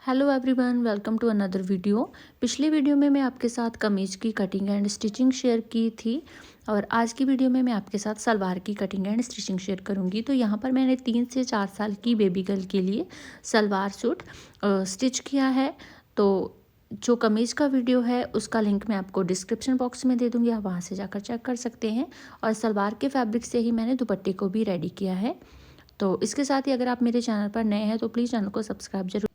Hello everyone, welcome to another video. पिछले video में मैं आपके साथ कमीज की कटिंग एंड स्टिचिंग शेयर की थी और आज की वीडियो में मैं आपके साथ सलवार की कटिंग एंड स्टिचिंग शेयर करूंगी। तो यहाँ पर मैंने 3 से 4 साल की बेबी गर्ल के लिए सलवार सूट स्टिच किया है। तो जो कमीज़ का वीडियो है उसका लिंक मैं आपको डिस्क्रिप्शन बॉक्स में दे दूँगी, आप वहाँ से जाकर चेक कर सकते हैं। और सलवार के फैब्रिक से ही मैंने दुपट्टे को भी रेडी किया है। तो इसके साथ ही अगर आप मेरे चैनल पर नए हैं तो प्लीज़ चैनल को सब्सक्राइब जरूर।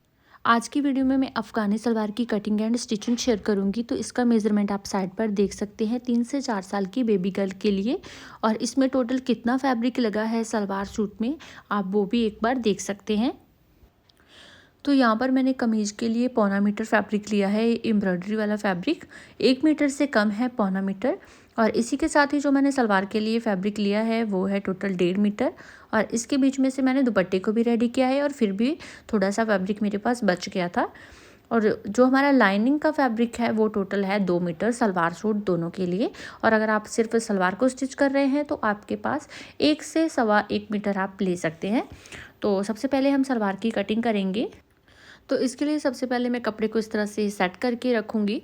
आज की वीडियो में मैं अफ़गानी सलवार की कटिंग एंड स्टिचिंग शेयर करूंगी। तो इसका मेज़रमेंट आप साइड पर देख सकते हैं, 3 से 4 साल की बेबी गर्ल के लिए। और इसमें टोटल कितना फैब्रिक लगा है सलवार सूट में, आप वो भी एक बार देख सकते हैं। तो यहाँ पर मैंने कमीज़ के लिए 1.25 मीटर फैब्रिक लिया है, एम्ब्रॉयडरी वाला फैब्रिक 1 मीटर से कम है 1.25 मीटर। और इसी के साथ ही जो मैंने सलवार के लिए फैब्रिक लिया है वो है टोटल 1.5 मीटर। और इसके बीच में से मैंने दुपट्टे को भी रेडी किया है और फिर भी थोड़ा सा फैब्रिक मेरे पास बच गया था। और जो हमारा लाइनिंग का फैब्रिक है वो टोटल है 2 मीटर सलवार सूट दोनों के लिए। और अगर आप सिर्फ सलवार को स्टिच कर रहे हैं तो आपके पास 1 से 1.25 मीटर आप ले सकते हैं। तो सबसे पहले हम सलवार की कटिंग करेंगे। तो इसके लिए सबसे पहले मैं कपड़े को इस तरह से सेट करके रखूँगी।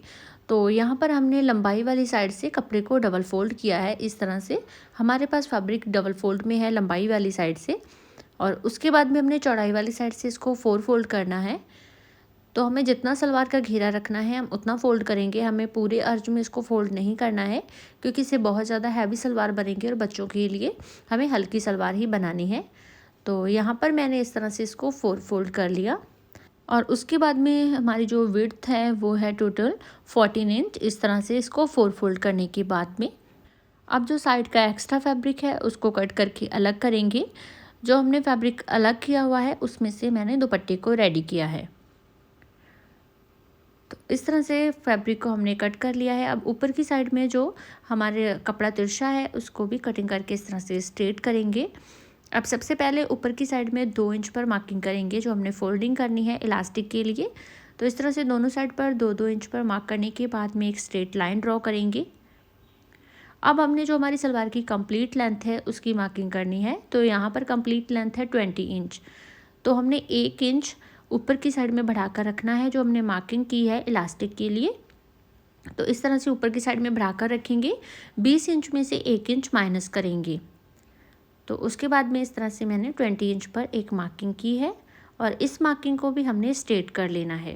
तो यहाँ पर हमने लंबाई वाली साइड से कपड़े को डबल फोल्ड किया है। इस तरह से हमारे पास फैब्रिक डबल फोल्ड में है लंबाई वाली साइड से। और उसके बाद में हमने चौड़ाई वाली साइड से इसको 4 फोल्ड करना है। तो हमें जितना सलवार का घेरा रखना है हम उतना फ़ोल्ड करेंगे, हमें पूरे अर्ज में इसको फ़ोल्ड नहीं करना है क्योंकि इससे बहुत ज़्यादा हैवी सलवार बनेगी और बच्चों के लिए हमें हल्की सलवार ही बनानी है। तो यहाँ पर मैंने इस तरह से इसको 4 फोल्ड कर लिया। और उसके बाद में हमारी जो विड्थ है वो है टोटल 14 इंच। इस तरह से इसको 4 फोल्ड करने के बाद में अब जो साइड का एक्स्ट्रा फैब्रिक है उसको कट करके अलग करेंगे। जो हमने फैब्रिक अलग किया हुआ है उसमें से मैंने दुपट्टे को रेडी किया है। तो इस तरह से फैब्रिक को हमने कट कर लिया है। अब ऊपर की साइड में जो हमारे कपड़ा तिरछा है उसको भी कटिंग करके इस तरह से स्ट्रेट करेंगे। अब सबसे पहले ऊपर की साइड में 2 इंच पर मार्किंग करेंगे जो हमने फोल्डिंग करनी है इलास्टिक के लिए। तो इस तरह से दोनों साइड पर 2-2 इंच पर मार्क करने के बाद में एक स्ट्रेट लाइन ड्रॉ करेंगे। अब हमने जो हमारी सलवार की कंप्लीट लेंथ है उसकी मार्किंग करनी है। तो यहाँ पर कंप्लीट लेंथ है 20 इंच। तो हमने 1 इंच ऊपर की साइड में बढ़ाकर रखना है जो हमने मार्किंग की है इलास्टिक के लिए। तो इस तरह से ऊपर की साइड में बढ़ाकर रखेंगे, 20 इंच में से 1 इंच माइनस करेंगे। तो उसके बाद में इस तरह से मैंने 20 इंच पर एक मार्किंग की है और इस मार्किंग को भी हमने स्ट्रेट कर लेना है।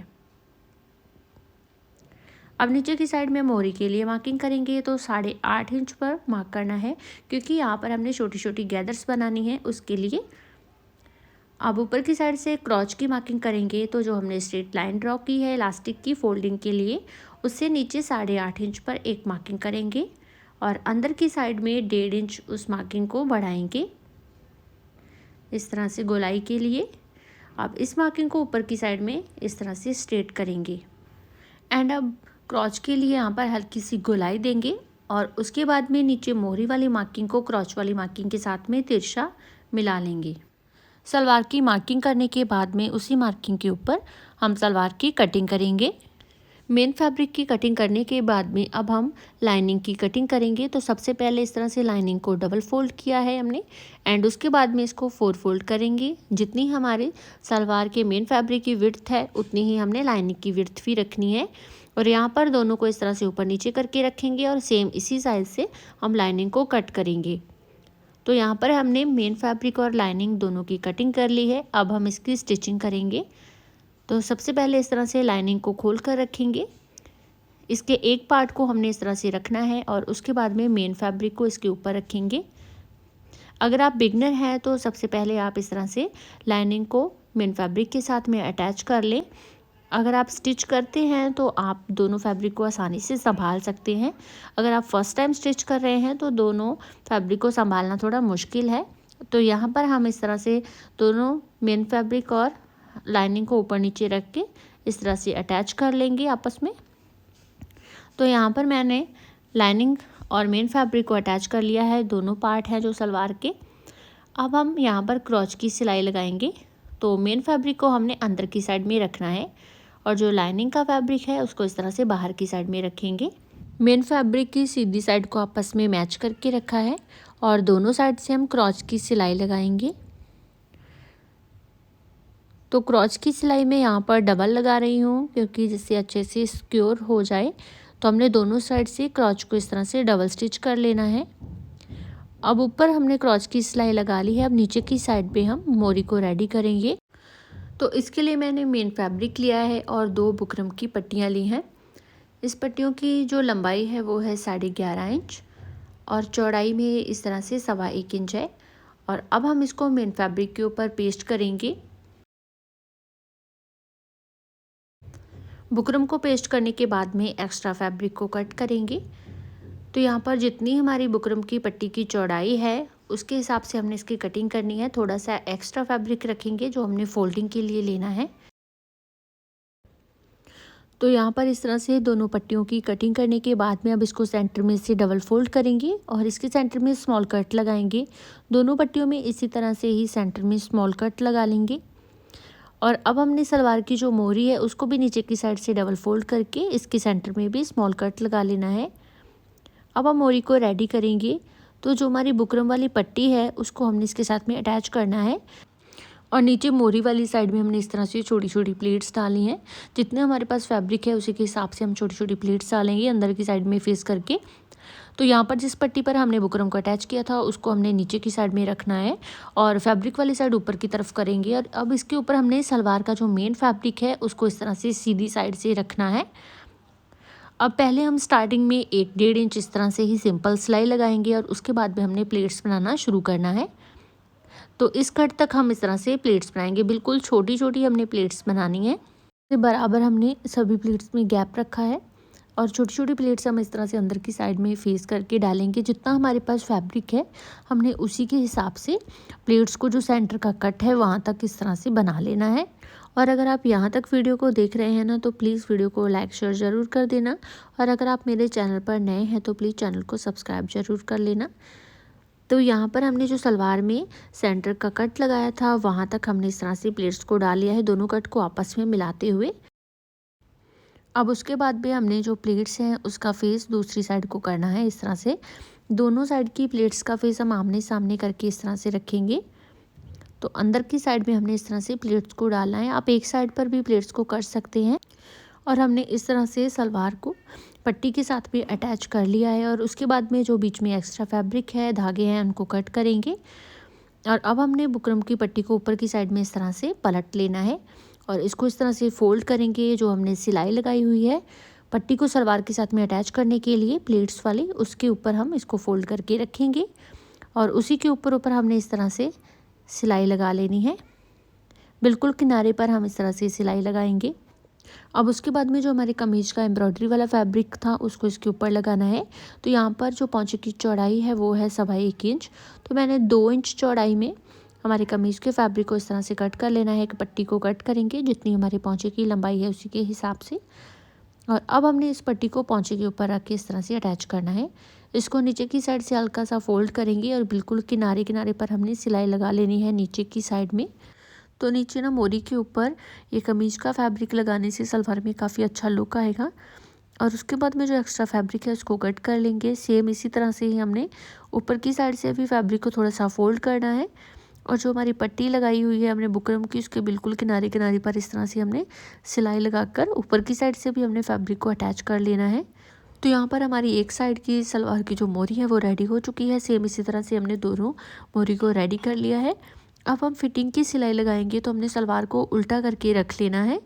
अब नीचे की साइड में मोहरी के लिए मार्किंग करेंगे तो 8.5 इंच पर मार्क करना है क्योंकि यहाँ पर हमने छोटी छोटी गैदर्स बनानी है उसके लिए। अब ऊपर की साइड से क्रॉच की मार्किंग करेंगे तो जो हमने स्ट्रेट लाइन ड्रॉ की है इलास्टिक की फोल्डिंग के लिए उससे नीचे 8.5 इंच पर एक मार्किंग करेंगे और अंदर की साइड में 1.5 इंच उस मार्किंग को बढ़ाएंगे इस तरह से गोलाई के लिए। अब इस मार्किंग को ऊपर की साइड में इस तरह से स्ट्रेट करेंगे एंड अब क्रॉच के लिए यहाँ पर हल्की सी गोलाई देंगे और उसके बाद में नीचे मोहरी वाली मार्किंग को क्रॉच वाली मार्किंग के साथ में तिरछा मिला लेंगे। सलवार की मार्किंग करने के बाद में उसी मार्किंग के ऊपर हम सलवार की कटिंग करेंगे। मेन फैब्रिक की कटिंग करने के बाद में अब हम लाइनिंग की कटिंग करेंगे। तो सबसे पहले इस तरह से लाइनिंग को डबल फोल्ड किया है हमने एंड उसके बाद में इसको 4 फोल्ड करेंगे। जितनी हमारे सलवार के मेन फैब्रिक की विड्थ है उतनी ही हमने लाइनिंग की विड्थ भी रखनी है। और यहाँ पर दोनों को इस तरह से ऊपर नीचे करके रखेंगे और सेम इसी साइज से हम लाइनिंग को कट करेंगे। तो यहाँ पर हमने मेन फैब्रिक और लाइनिंग दोनों की कटिंग कर ली है। अब हम इसकी स्टिचिंग करेंगे। तो सबसे पहले इस तरह से लाइनिंग को खोल कर रखेंगे, इसके एक पार्ट को हमने इस तरह से रखना है और उसके बाद में मेन फैब्रिक को इसके ऊपर रखेंगे। अगर आप बिगनर हैं तो सबसे पहले आप इस तरह से लाइनिंग को मेन फैब्रिक के साथ में अटैच कर लें। अगर आप स्टिच करते हैं तो आप दोनों फैब्रिक को आसानी से संभाल सकते हैं। अगर आप फर्स्ट टाइम स्टिच कर रहे हैं तो दोनों फैब्रिक को संभालना थोड़ा मुश्किल है। तो यहाँ पर हम इस तरह से दोनों मेन फैब्रिक और लाइनिंग को ऊपर नीचे रख के इस तरह से अटैच कर लेंगे आपस में। तो यहाँ पर मैंने लाइनिंग और मेन फैब्रिक को अटैच कर लिया है, दोनों पार्ट हैं जो सलवार के। अब हम यहाँ पर क्रॉच की सिलाई लगाएंगे। तो मेन फैब्रिक को हमने अंदर की साइड में रखना है और जो लाइनिंग का फैब्रिक है उसको इस तरह से बाहर की साइड में रखेंगे। मेन फैब्रिक की सीधी साइड को आपस में मैच करके रखा है और दोनों साइड से हम क्रॉच की सिलाई लगाएंगे। तो क्रॉच की सिलाई में यहाँ पर डबल लगा रही हूँ क्योंकि जिससे अच्छे से सिक्योर हो जाए। तो हमने दोनों साइड से क्रॉच को इस तरह से डबल स्टिच कर लेना है। अब ऊपर हमने क्रॉच की सिलाई लगा ली है, अब नीचे की साइड पे हम मोरी को रेडी करेंगे। तो इसके लिए मैंने मेन फैब्रिक लिया है और 2 बुकरम की पट्टियाँ ली हैं। इस पट्टियों की जो लंबाई है वो है 11.5 इंच और चौड़ाई में इस तरह से 1.25 इंच है। और अब हम इसको मेन फैब्रिक के ऊपर पेस्ट करेंगे। बुकरम को पेस्ट करने के बाद में एक्स्ट्रा फैब्रिक को कट करेंगे। तो यहाँ पर जितनी हमारी बुकरम की पट्टी की चौड़ाई है उसके हिसाब से हमने इसकी कटिंग करनी है। थोड़ा सा एक्स्ट्रा फैब्रिक रखेंगे जो हमने फोल्डिंग के लिए लेना है। तो यहाँ पर इस तरह से दोनों पट्टियों की कटिंग करने के बाद में अब इसको सेंटर में से डबल फोल्ड करेंगे और इसके सेंटर में स्मॉल कट लगाएंगे। दोनों पट्टियों में इसी तरह से ही सेंटर में स्मॉल कट लगा लेंगे। और अब हमने सलवार की जो मोरी है उसको भी नीचे की साइड से डबल फोल्ड करके इसके सेंटर में भी स्मॉल कट लगा लेना है। अब हम मोरी को रेडी करेंगे। तो जो हमारी बुकरम वाली पट्टी है उसको हमने इसके साथ में अटैच करना है और नीचे मोरी वाली साइड में हमने इस तरह से छोटी छोटी प्लेट्स डाली हैं। जितने हमारे पास फैब्रिक है उसी के हिसाब से हम छोटी छोटी प्लेट्स डालेंगे अंदर की साइड में फेस करके। तो यहाँ पर जिस पट्टी पर हमने बुकरम को अटैच किया था उसको हमने नीचे की साइड में रखना है और फैब्रिक वाली साइड ऊपर की तरफ करेंगे। और अब इसके ऊपर हमने सलवार का जो मेन फैब्रिक है उसको इस तरह से सीधी साइड से रखना है। अब पहले हम स्टार्टिंग में 1-1.5 इंच इस तरह से ही सिंपल सिलाई लगाएंगे और उसके बाद में हमने प्लेट्स बनाना शुरू करना है। तो इस कट तक हम इस तरह से प्लेट्स बनाएंगे। बिल्कुल छोटी छोटी हमने प्लेट्स बनानी है। बराबर हमने सभी प्लेट्स में गैप रखा है और छोटी छोटी प्लेट्स हम इस तरह से अंदर की साइड में फेस करके डालेंगे। जितना हमारे पास फैब्रिक है हमने उसी के हिसाब से प्लेट्स को जो सेंटर का कट है वहाँ तक इस तरह से बना लेना है। और अगर आप यहाँ तक वीडियो को देख रहे हैं ना तो प्लीज़ वीडियो को लाइक शेयर ज़रूर कर देना। और अगर आप मेरे चैनल पर नए हैं तो प्लीज़ चैनल को सब्सक्राइब ज़रूर कर लेना। तो यहाँ पर हमने जो सलवार में सेंटर का कट लगाया था वहाँ तक हमने इस तरह से प्लेट्स को डाल लिया है, दोनों कट को आपस में मिलाते हुए। अब उसके बाद भी हमने जो प्लेट्स हैं उसका फेस दूसरी साइड को करना है। इस तरह से दोनों साइड की प्लेट्स का फेस हम आमने सामने करके इस तरह से रखेंगे। तो अंदर की साइड में हमने इस तरह से प्लेट्स को डालना है। आप एक साइड पर भी प्लेट्स को कर सकते हैं। और हमने इस तरह से सलवार को पट्टी के साथ भी अटैच कर लिया है और उसके बाद में जो बीच में एक्स्ट्रा फैब्रिक है, धागे हैं, उनको कट करेंगे। और अब हमने बुकरम की पट्टी को ऊपर की साइड में इस तरह से पलट लेना है और इसको इस तरह से फोल्ड करेंगे। जो हमने सिलाई लगाई हुई है पट्टी को सलवार के साथ में अटैच करने के लिए प्लेट्स वाली, उसके ऊपर हम इसको फोल्ड करके रखेंगे और उसी के ऊपर हमने इस तरह से सिलाई लगा लेनी है। बिल्कुल किनारे पर हम इस तरह से सिलाई लगाएंगे। अब उसके बाद में जो हमारे कमीज का एम्ब्रॉयडरी वाला फैब्रिक था उसको इसके ऊपर लगाना है। तो यहाँ पर जो पौंचे की चौड़ाई है वो है 1.25 इंच। तो मैंने 2 इंच चौड़ाई में हमारे कमीज के फैब्रिक को इस तरह से कट कर लेना है। एक पट्टी को कट करेंगे जितनी हमारे पौंचे की लंबाई है उसी के हिसाब से। और अब हमने इस पट्टी को पौंचे के ऊपर रख के इस तरह से अटैच करना है। इसको नीचे की साइड से हल्का सा फोल्ड करेंगे और बिल्कुल किनारे किनारे पर हमने सिलाई लगा लेनी है नीचे की साइड में। तो नीचे ना मोरी के ऊपर ये कमीज का फैब्रिक लगाने से सलवार में काफ़ी अच्छा लुक आएगा। और उसके बाद में जो एक्स्ट्रा फैब्रिक है उसको कट कर लेंगे। सेम इसी तरह से ही हमने ऊपर की साइड से भी फैब्रिक को थोड़ा सा फोल्ड करना है और जो हमारी पट्टी लगाई हुई है हमने बुकरम की उसके बिल्कुल किनारे किनारे पर इस तरह से हमने सिलाई लगाकर ऊपर की साइड से भी हमने फैब्रिक को अटैच कर लेना है। तो यहाँ पर हमारी एक साइड की सलवार की जो मोरी है वो रेडी हो चुकी है। सेम इसी तरह से हमने दोनों मोरी को रेडी कर लिया है। अब हम फिटिंग की सिलाई लगाएंगे। तो हमने सलवार को उल्टा करके रख लेना है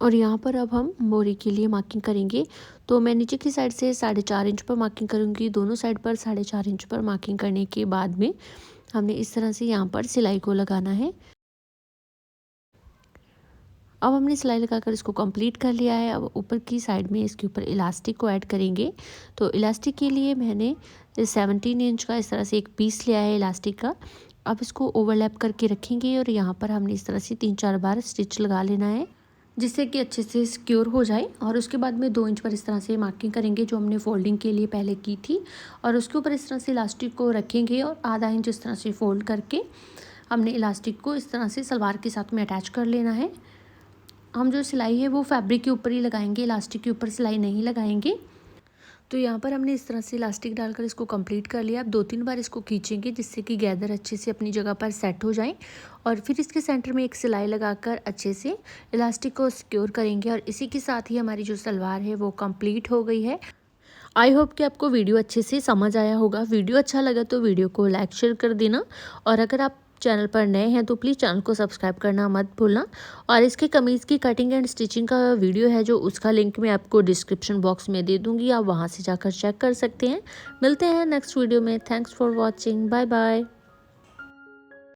और यहाँ पर अब हम मोरी के लिए मार्किंग करेंगे। तो मैं नीचे की साइड से 4.5 इंच पर मार्किंग करूँगी। दोनों साइड पर 4.5 इंच पर मार्किंग करने के बाद में हमने इस तरह से यहाँ पर सिलाई को लगाना है। अब हमने सिलाई लगाकर इसको कंप्लीट कर लिया है। अब ऊपर की साइड में इसके ऊपर इलास्टिक को ऐड करेंगे। तो इलास्टिक के लिए मैंने 17 इंच का इस तरह से एक पीस लिया है इलास्टिक का। अब इसको ओवरलैप करके रखेंगे और यहाँ पर हमने इस तरह से 3-4 बार स्टिच लगा लेना है जिससे कि अच्छे से सिक्योर हो जाए। और उसके बाद में 2 इंच पर इस तरह से मार्किंग करेंगे जो हमने फोल्डिंग के लिए पहले की थी और उसके ऊपर इस तरह से इलास्टिक को रखेंगे और आधा इंच इस तरह से फोल्ड करके हमने इलास्टिक को इस तरह से सलवार के साथ में अटैच कर लेना है। हम जो सिलाई है वो फैब्रिक के ऊपर ही लगाएंगे, इलास्टिक के ऊपर सिलाई नहीं लगाएंगे। तो यहाँ पर हमने इस तरह से इलास्टिक डालकर इसको कंप्लीट कर लिया। अब 2-3 बार इसको खींचेंगे जिससे कि गैदर अच्छे से अपनी जगह पर सेट हो जाएं और फिर इसके सेंटर में एक सिलाई लगाकर अच्छे से इलास्टिक को सिक्योर करेंगे और इसी के साथ ही हमारी जो सलवार है वो कंप्लीट हो गई है। आई होप कि आपको वीडियो अच्छे से समझ आया होगा। वीडियो अच्छा लगा तो वीडियो को लाइक शेयर कर देना और अगर आप चैनल पर नए हैं तो प्लीज़ चैनल को सब्सक्राइब करना मत भूलना। और इसके कमीज़ की कटिंग एंड स्टिचिंग का वीडियो है जो उसका लिंक मैं आपको डिस्क्रिप्शन बॉक्स में दे दूँगी, आप वहाँ से जाकर चेक कर सकते हैं। मिलते हैं नेक्स्ट वीडियो में। Thanks for watching. Bye bye.